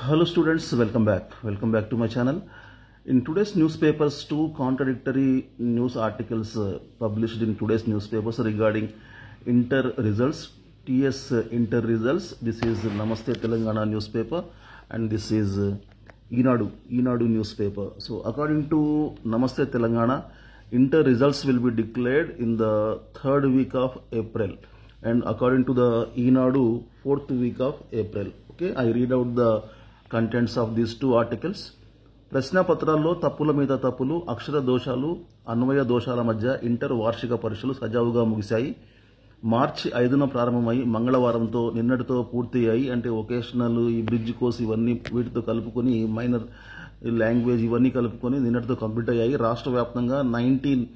Hello students, welcome back. Welcome back to my channel. In today's newspapers, two contradictory news articles published in today's newspapers regarding inter results, TS inter results. This is Namaste Telangana newspaper and this is Eenadu newspaper. So according to Namaste Telangana, inter results will be declared in the third week of April, and according to the Eenadu, fourth week of April. Okay, I read out the contents of these two articles. ప్రశ్న పత్రాల్లో తప్పుల మీద తప్పులు, అక్షర దోషాలు, అన్వయ దోషాల మధ్య inter వార్షిక పరీక్షలు సజావుగా ముగిశాయి. మార్చి 5న ప్రారంభమై మంగళవారంతో నిన్నటితో పూర్తయ్యాయి. అంటే ఒకేషనల్, ఈ బ్రిడ్జ్ కోర్స్ ఇవన్నీ వీటితో కలుపుకొని, మైనర్ లాంగ్వేజ్ ఇవన్నీ కలుపుకొని నిన్నటితో కంప్లీట్ అయ్యాయి. రాష్ట్ర వ్యాప్తంగా 19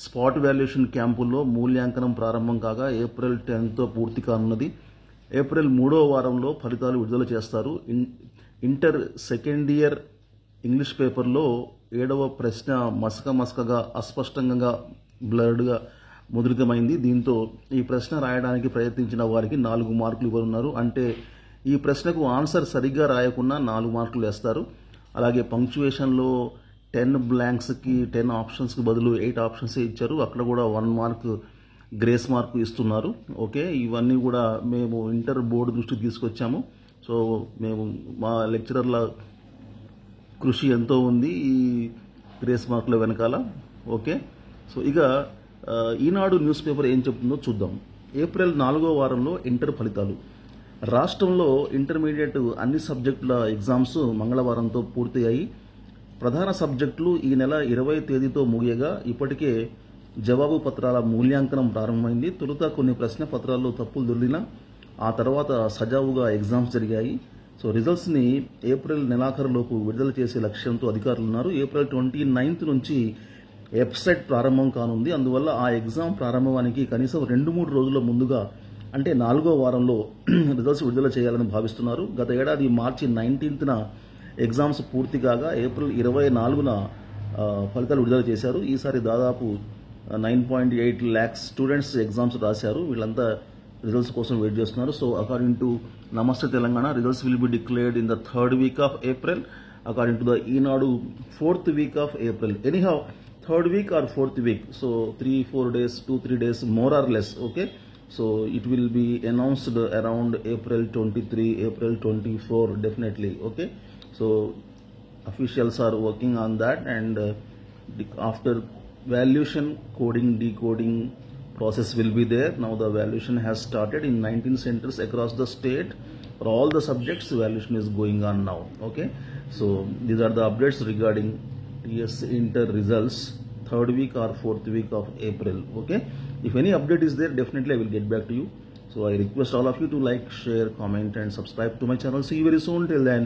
స్పాట్ వాల్యుయేషన్ క్యాంపుల్లో మూల్యాంకనం ప్రారంభం కాగా ఏప్రిల్ 10తో పూర్తి కానున్నది. ఏప్రిల్ 3వ వారంలో ఫలితాలు విడుదల చేస్తారు. ఇంటర్ సెకండ్ ఇయర్ ఇంగ్లీష్ పేపర్లో 7వ ప్రశ్న మసకగా అస్పష్టంగా బ్లర్డ్గా ముద్రితమైంది. దీంతో ఈ ప్రశ్న రాయడానికి ప్రయత్నించిన వారికి 4 మార్కులు ఇవ్వనున్నారు. అంటే ఈ ప్రశ్నకు ఆన్సర్ సరిగ్గా రాయకుండా 4 మార్కులు వేస్తారు. అలాగే పంక్చువేషన్లో 10 బ్లాంక్స్కి 10 ఆప్షన్స్కి బదులు 8 ఆప్షన్స్ ఇచ్చారు. అక్కడ కూడా 1 మార్క్ గ్రేస్ మార్కు ఇస్తున్నారు. ఓకే, ఇవన్నీ కూడా మేము ఇంటర్ బోర్డు దృష్టికి తీసుకొచ్చాము. సో మేము మా లెక్చరర్ల కృషి ఎంతో ఉంది ఈ గ్రేస్ మార్కుల వెనకాల. ఓకే, సో ఇక ఈనాడు న్యూస్ పేపర్ ఏం చెప్తుందో చూద్దాం. ఏప్రిల్ 4వ వారంలో ఇంటర్ ఫలితాలు. రాష్ట్రంలో ఇంటర్మీడియట్ అన్ని సబ్జెక్టుల ఎగ్జామ్స్ మంగళవారంతో పూర్తయ్యాయి. ప్రధాన సబ్జెక్టులు ఈ నెల 20వ తేదీతో ముగియగా ఇప్పటికే జవాబు పత్రాల మూల్యాంకనం ప్రారంభమైంది. తొలుత కొన్ని ప్రశ్న పత్రాల్లో తప్పులు దొరికినా ఆ తర్వాత సజావుగా ఎగ్జామ్స్ జరిగాయి. సో రిజల్ట్స్ని ఏప్రిల్ నెలాఖరులోపు విడుదల చేసే లక్ష్యంతో అధికారులు ఉన్నారు. ఏప్రిల్ 29th నుంచి వెబ్సైట్ ప్రారంభం కానుంది. అందువల్ల ఆ ఎగ్జామ్ ప్రారంభానికి కనీసం 2-3 రోజుల ముందుగా, అంటే 4వ వారంలో రిజల్ట్స్ విడుదల చేయాలని భావిస్తున్నారు. గత ఏడాది మార్చి 19న ఎగ్జామ్స్ పూర్తి కాగా ఏప్రిల్ 24న ఫలితాలు విడుదల చేశారు. ఈసారి దాదాపు 9.8 lakhs స్టూడెంట్స్ ఎగ్జామ్స్ రాశారు. వీళ్ళంతా రిజల్ట్స్ కోసం వెయిట్ చేస్తున్నారు. సో అకార్డింగ్ టు నమస్తే Telangana, results will be declared in the third week off April. According to the Eenadu, fourth week of April. Anyhow, third week or fourth week. So 3-4 days, 2-3 days more or less. Okay, so it will be announced around April 23, April 24 definitely. Okay, so officials are working on that, and after valuation, coding, decoding process will be there. Now the valuation has started in 19 centers across the state. For all the subjects, valuation is going on now. Okay, so these are the updates regarding TS inter results, third week or fourth week of April. Okay, if any update is there, definitely I will get back to you. So I request all of you to like, share, comment and subscribe to my channel. See you very soon. Till then,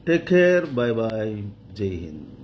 take care. Bye bye. Jai Hind.